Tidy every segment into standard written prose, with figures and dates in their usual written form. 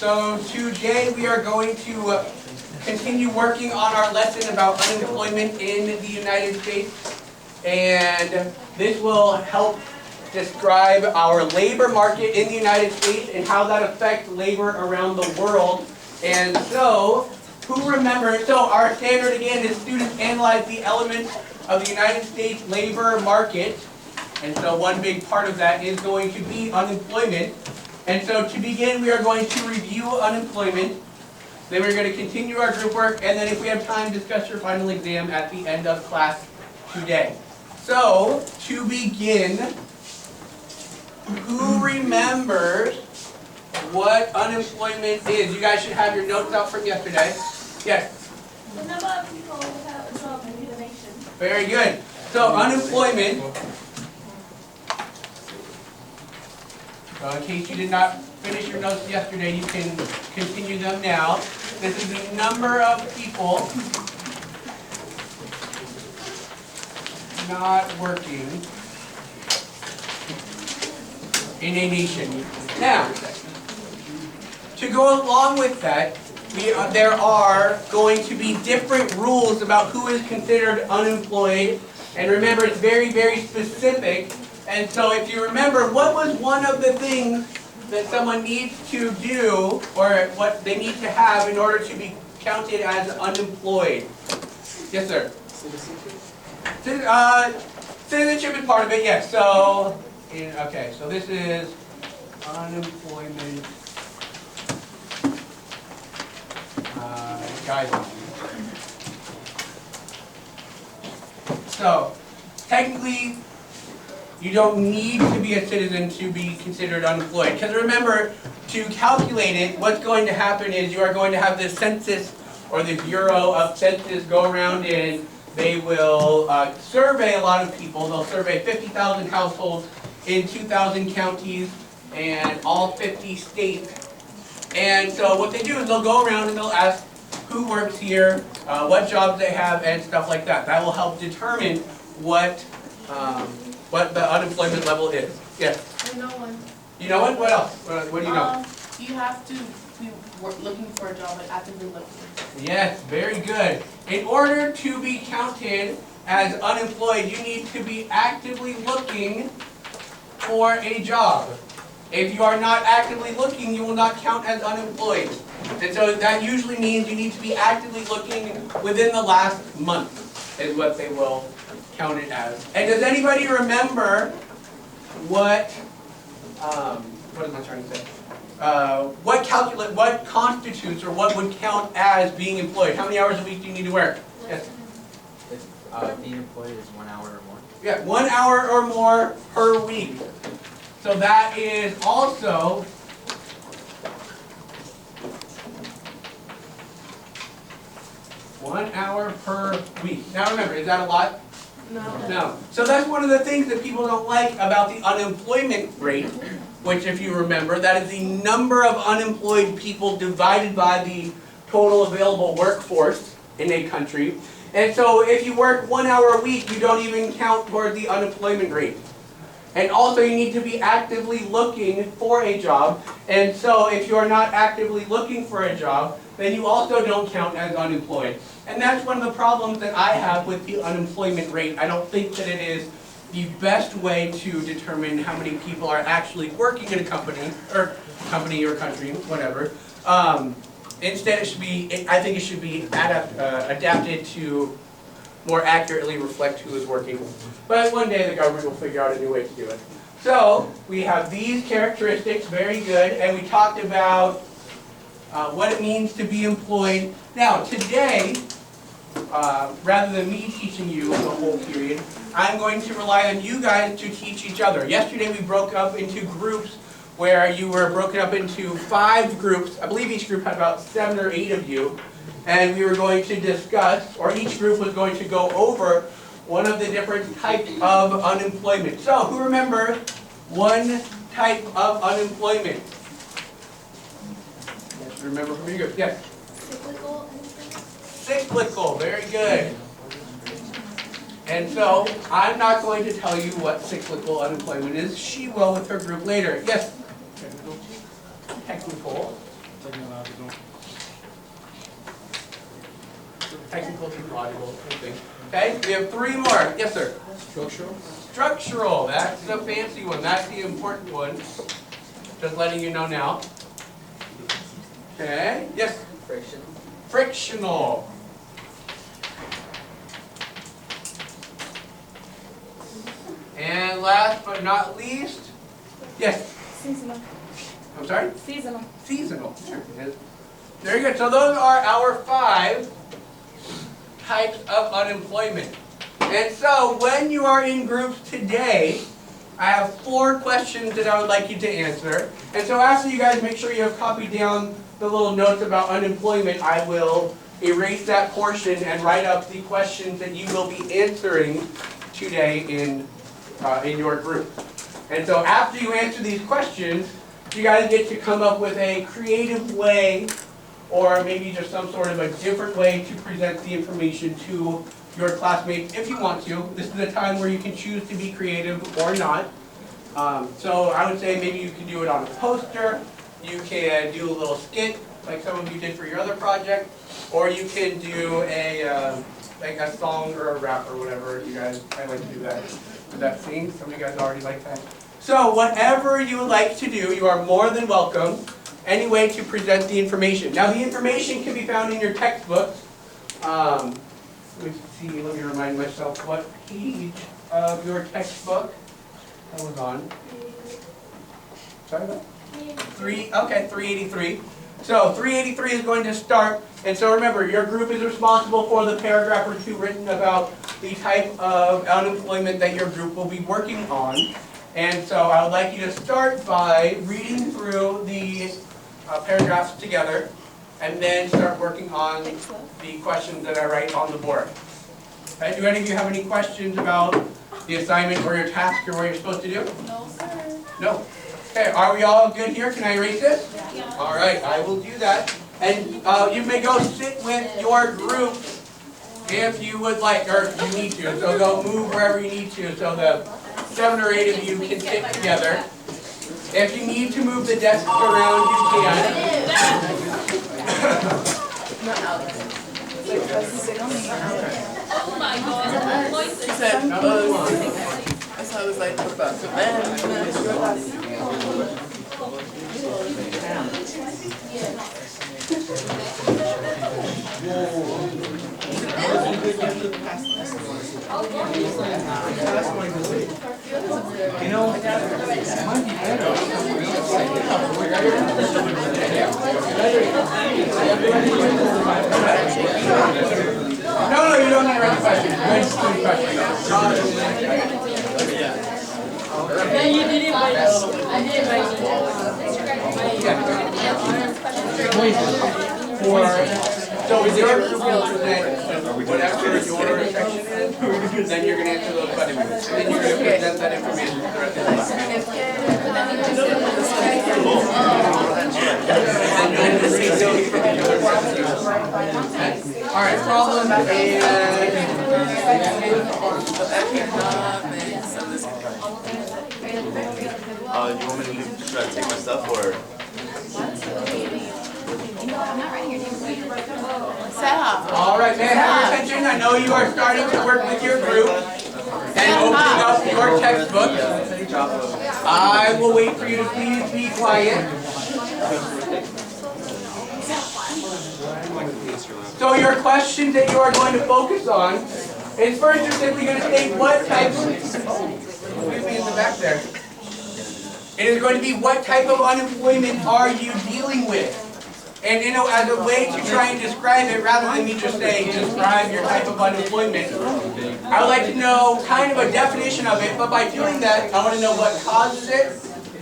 So today we are going to continue working on our lesson about unemployment in the United States. And this will help describe our labor market in the United States and how that affects labor around the world. And so, who remembers, so our standard again is students analyze the elements of the United States labor market. And so one big part of that is going to be unemployment. And so to begin, we are going to review unemployment. Then we're going to continue our group work, and then if we have time, discuss your final exam at the end of class today. So, to begin, who remembers what unemployment is? You guys should have your notes out from yesterday. Yes? The number of people without a job in the nation. Very good. So, unemployment. So in case you did not finish your notes yesterday, you can continue them now. This is the number of people not working in a nation. Now, to go along with that, there are going to be different rules about who is considered unemployed. And remember, it's very, very specific. And so if you remember, what was one of the things that someone needs to do, or what they need to have in order to be counted as unemployed? Yes, sir? Citizenship. Citizenship is part of it, yes. So, okay, so this is unemployment guidelines. So, technically, you don't need to be a citizen to be considered unemployed. Because remember, to calculate it, what's going to happen is you are going to have the census, or the Bureau of Census, go around and they will survey a lot of people. They'll survey 50,000 households in 2,000 counties and all 50 states. And so what they do is they'll go around and they'll ask who works here, what jobs they have, and stuff like that. That will help determine what the unemployment level is. Yes? I know one. You know what? What else? What do you know? You have to be looking for a job, like actively looking. Yes, very good. In order to be counted as unemployed, you need to be actively looking for a job. If you are not actively looking, you will not count as unemployed. And so that usually means you need to be actively looking within the last month, is what they will count it as. And does anybody remember what am I trying to say? What constitutes, or what would count as being employed? How many hours a week do you need to work? Yes? Being employed is 1 hour or more. Yeah, 1 hour or more per week. So that is also $1 hour per week. Now remember, is that a lot? No. No. So that's one of the things that people don't like about the unemployment rate, which, if you remember, that is the number of unemployed people divided by the total available workforce in a country. And so if you work 1 hour a week, you don't even count toward the unemployment rate. And also you need to be actively looking for a job. And so if you are not actively looking for a job, then you also don't count as unemployed. And that's one of the problems that I have with the unemployment rate. I don't think that it is the best way to determine how many people are actually working in a company or country, whatever. Instead, it should be, I think it should be adapted to more accurately reflect who is working. But one day the government will figure out a new way to do it. So we have these characteristics, very good, and we talked about what it means to be employed. Now today, rather than me teaching you the whole period, I'm going to rely on you guys to teach each other. Yesterday we broke up into groups where you were broken up into 5 groups. I believe each group had about 7 or 8 of you. And we were going to discuss, or each group was going to go over one of the different types of unemployment. So, who remember one type of unemployment? Yes, remember from your group. Yes? Cyclical. Cyclical, very good. And so, I'm not going to tell you what cyclical unemployment is. She will with her group later. Yes? Technical. Technical, technological, same thing. Okay, we have 3 more. Yes, sir. Structural? Structural, that's the fancy one. That's the important one. Just letting you know now. Okay, yes. Friction. Frictional. And last but not least, yes. Seasonal. I'm sorry? Seasonal. Seasonal. Sure it is. Very good. So those are our 5 types of unemployment. And so when you are in groups today, I have 4 questions that I would like you to answer. And so after you guys make sure you have copied down the little notes about unemployment, I will erase that portion and write up the questions that you will be answering today in your group. And so after you answer these questions, you guys get to come up with a creative way, or maybe just some sort of a different way to present the information to your classmates if you want to. This is a time where you can choose to be creative or not. So I would say maybe you can do it on a poster, you can do a little skit like some of you did for your other project, or you can do like a song or a rap or whatever you guys, I like to do that with that scene. Some of you guys already like that. So whatever you would like to do, you are more than welcome. Any way to present the information. Now the information can be found in your textbooks. Let me remind myself what page of your textbook that was on. Sorry about 383. So 383 is going to start, and so remember, your group is responsible for the paragraph or 2 written about the type of unemployment that your group will be working on. And so I would like you to start by reading through the paragraphs together, and then start working on the questions that I write on the board. Okay, do any of you have any questions about the assignment or your task or what you're supposed to do? No, sir. No? Okay, are we all good here? Can I erase it? Yeah. All right, I will do that. And you may go sit with your group if you would like, or if you need to. So go move wherever you need to so the 7 or 8 of you can sit together. If you need to move the desks around, you can. Oh my God. She said, that's how I was like, what about You know, it might be better. No, you don't need to write the question. I just do the question. You did it by I did it So is your group will present whatever your section is, then you're going to answer those questions. And then you're going to present that information to the rest of the class. All right, problem you want me to try to take my stuff or? All right, may I have your attention? I know you are starting to work with your group and opening up your textbook. I will wait for you to please be quiet. So your question that you are going to focus on is first you're simply going to state what type of, excuse me in the back there. It is going to be what type of unemployment are you dealing with? And as a way to try and describe it, rather than me just say, describe your type of unemployment, I would like to know kind of a definition of it, but by doing that, I want to know what causes it,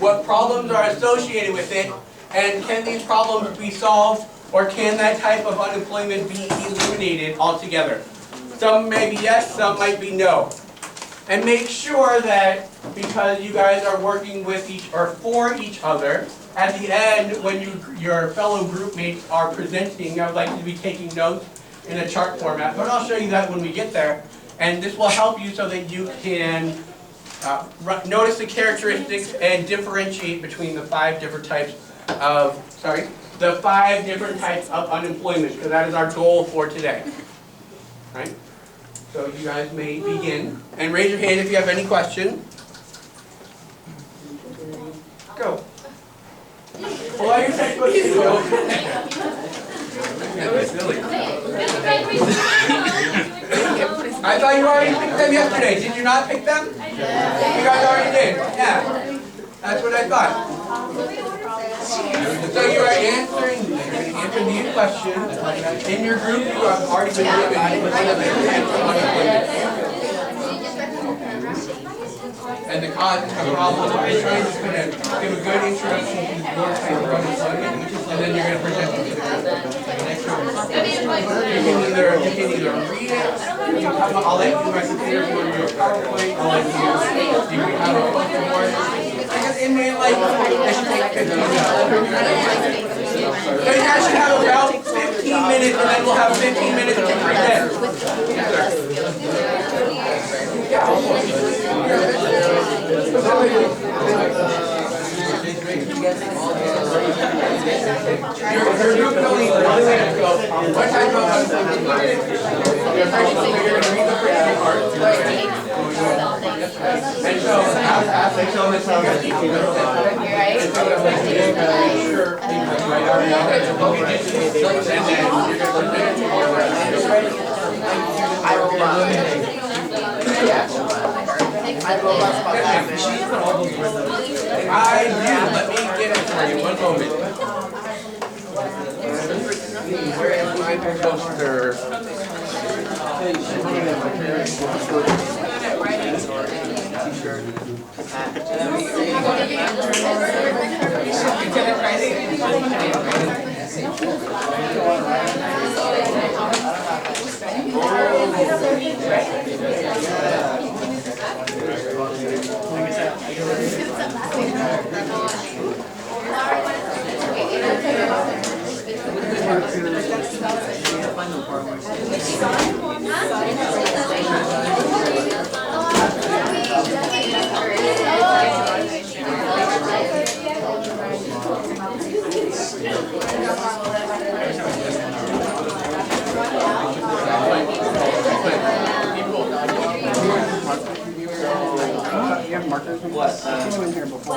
what problems are associated with it, and can these problems be solved, or can that type of unemployment be eliminated altogether? Some may be yes, some might be no. And make sure that, because you guys are working with each, or for each other, at the end, when your fellow group mates are presenting, I would like you to be taking notes in a chart format, but I'll show you that when we get there. And this will help you so that you can notice the characteristics and differentiate between the 5 different types of, the 5 different types of unemployment, because that is our goal for today. Right? So you guys may begin. And raise your hand if you have any question. Go. Pull out your textbook and go. I thought you already picked them yesterday. Did you not pick them? You guys already did. Yeah. That's what I thought. So you are answering these questions. In your group, you have already been given and the cause of the problem. We're trying to give a good introduction to your type of unemployment, and then you're going to present it to the group. You can either read it, I'll let you do my computer if you want to do a PowerPoint, I'll let you can have a poster board. It may like, it should take 15 minutes. So you guys should have about 15 minutes, and then we'll have 15 minutes to present. Yes, sir. Your group can only go. What type of unemployment? You're going to read the first part. And so, after they show this, I'm going to teach you this. I do. Let me get it for you. One moment. Where is my poster? You have markers? What? In here before.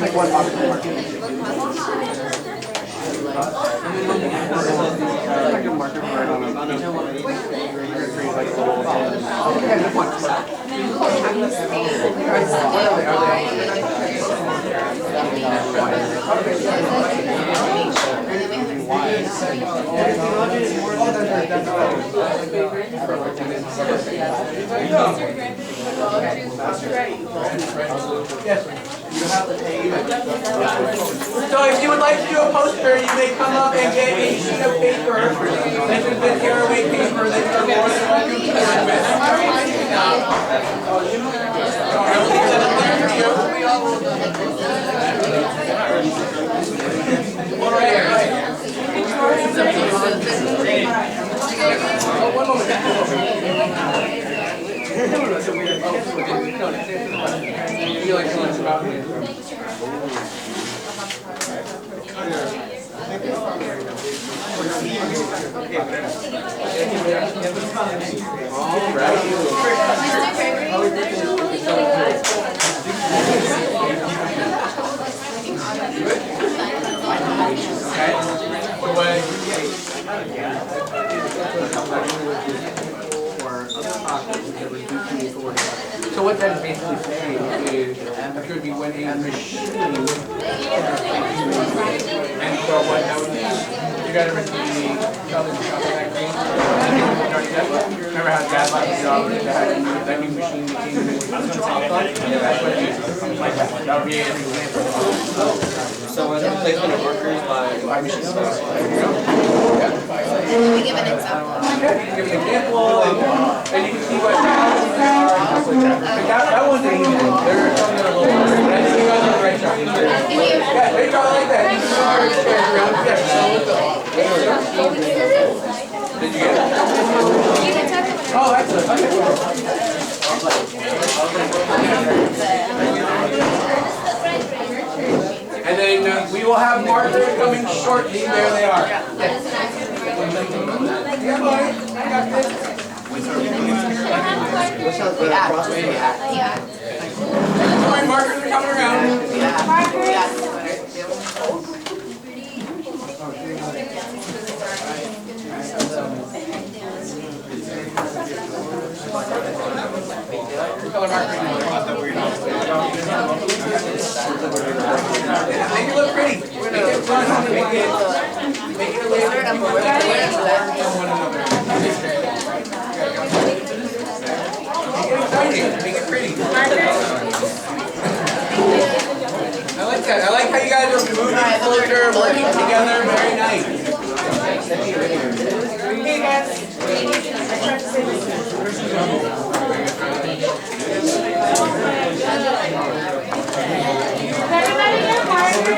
Like one marker. Like a marker right on it. Okay, this one. Yes, you have to pay. So if you would like to do a poster, you may come up and get a sheet of paper. This is the tearaway paper that you're more than welcome to use with. One moment. You like telling us about me? So what that is basically saying is that could be when a machine, and so what that would mean, you gotta receive the that green. Remember how Dad left the job and that new machine became that's what it is. Like that. That would be an example. So when the placement of workers by machine starts. Can we give an example? Give an example, and you can see what that wasn't even. There are some that are a little harder, but I think you guys are the right track. Yeah, they go like that. You can start expand around. Did you get it? Oh, excellent. Okay. And then We will have markers coming shortly. There they are. Yeah, boy. I got this. Don't worry, markers are coming around. Color marker. Make it look pretty. Make it fun. Make it later. Make it exciting. Make it pretty. I like that. I like how you guys are moving closer, working together. Very nice. Hey guys. Everybody get markers?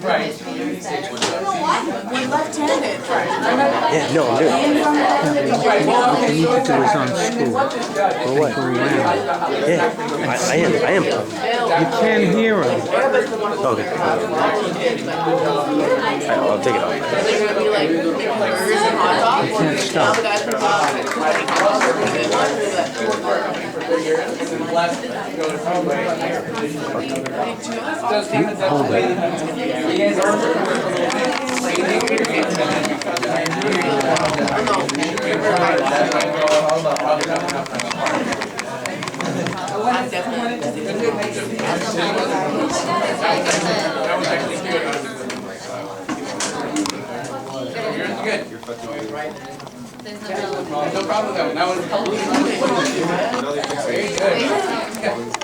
Right. We're left-handed. Yeah, no, I'm doing it. What they need to do is on school. For what? For around. Yeah, I am. You can't hear them. Okay. I'll take it off. They're gonna be like burgers and hot dogs. You can't stop. The guys from I'm definitely Good. No problem though. That was very good.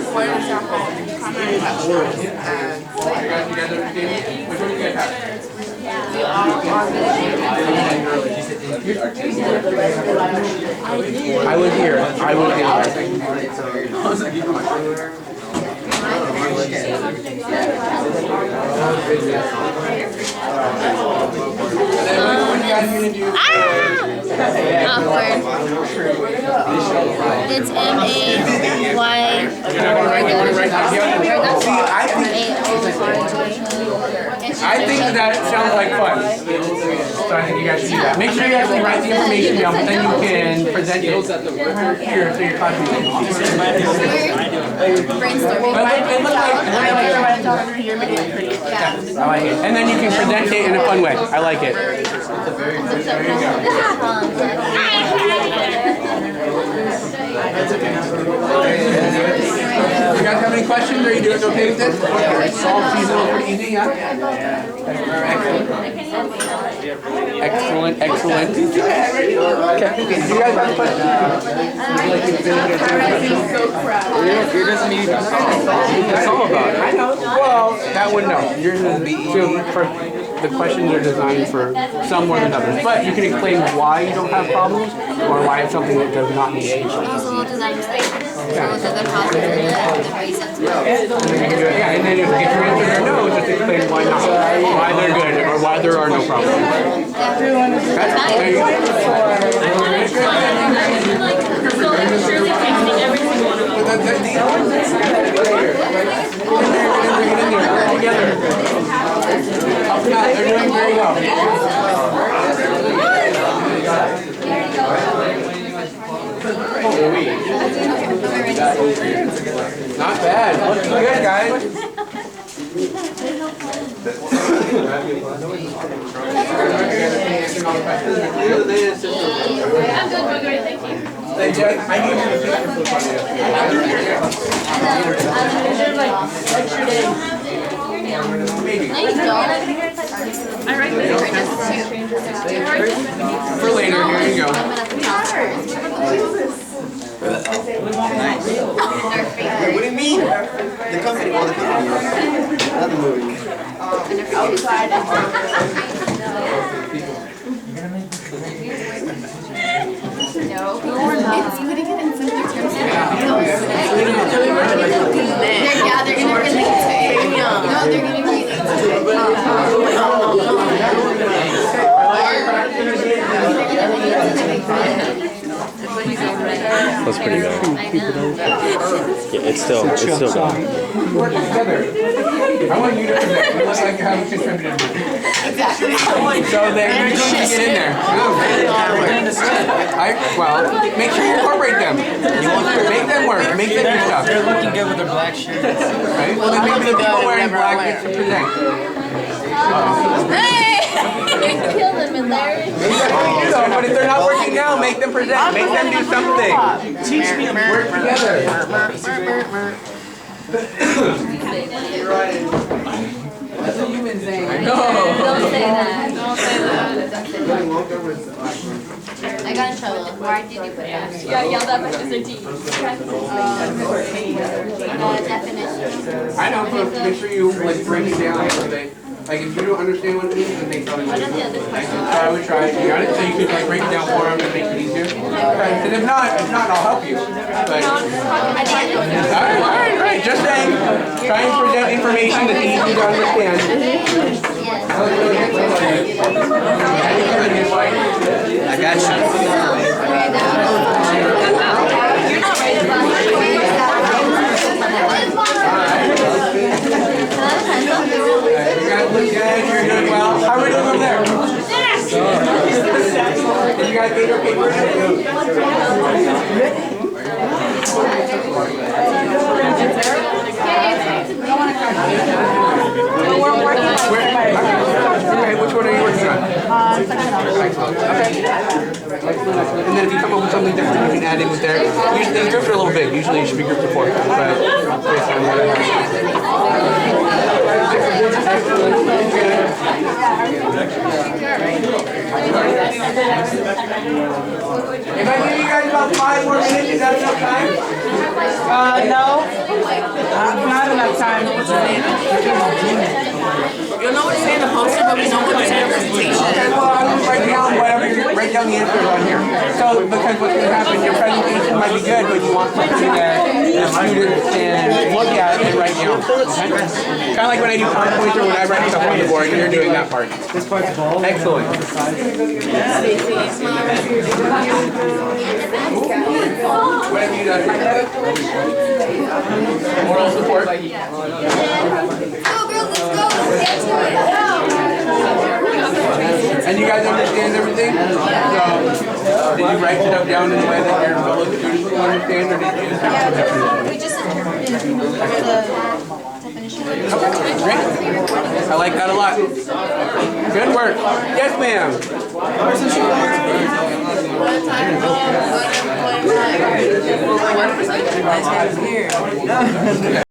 for example, You guys understand? Which one you guys have? I was here. What are you guys gonna do? Awkward. It's M-A-Y. I think that sounds like fun. So I think you guys should do that. Make sure you actually write the information down, but then you can present it here so your classmates can see. I like it. And then you can present it in a fun way. I like it. You guys have any questions? Are you doing okay with this? Solve seasonal pretty easy, yeah? Excellent. Okay. Do you guys have questions? Yours doesn't need to It's all about it. I know. Well, that one, no. Yours is the questions are designed for some more than others. But you can explain why you don't have problems or why it's something that does not need to be solved. Yeah, and then if you get your answer or no, just explain why not. Why they're good or why there are no problems. There you They're doing very well. Not bad. Looking good, guys. I'm good, Gregory, thank you. I need you to I write this. For later, here you go. What do you mean? The company, well, the company. Not the movie. It's putting it in simpler terms. They're gonna relate to it. No, they're gonna relate That's pretty bad. Yeah, it's still bad. Work together. I want you to present. You look like you haven't contributed. Exactly. So then you're going to get in there. Well, make sure you incorporate them. Make them work. Make them do stuff. They're looking good with their black shirts. Right? Well, then maybe the people wearing black get to present. Hey! Kill them in there. But if they're not working now, make them present. Make them do something. Teach me to Work together. That's what you've been saying. I know. Don't say that. Don't say that. I got in trouble. Why did you put that? You got yelled at by Mr. T. I know, but make sure you like break it down so they, like if you don't understand what it means, then they tell me. So I would try. You got it? So you could like break it down for them and make it easier. And if not, I'll help you. But all right. Just saying. Try and present information that's easy to understand. I got you. You're not right about it. You guys look good. You're doing well. How are we doing over there? Did you guys get your paper? Okay, which one are you working on? Excellent. Okay. And then if you come up with something different, you can add in with there. Usually they group it a little big. Usually you should be grouped of 4. But based on whatever. If I give you guys about 5 more minutes, is that enough time? No. Not enough time. You know what to say in the poster, but we know what to say in the presentation. Okay, well, I'm just write down whatever write down the answers on here. So, because what's going to happen, your presentation might be good, but you want something that the students can look at and write down. Okay? Kind of like when I do PowerPoints or when I write stuff on the board, and you're doing that part. This part's bald. Excellent. What have you done? Moral support. And you guys understand everything? So, did you write stuff down in a way that your fellow students will understand, or did you just have some definition? We just interpreted the definition. Okay, great. I like that a lot. Good work. Yes, ma'am.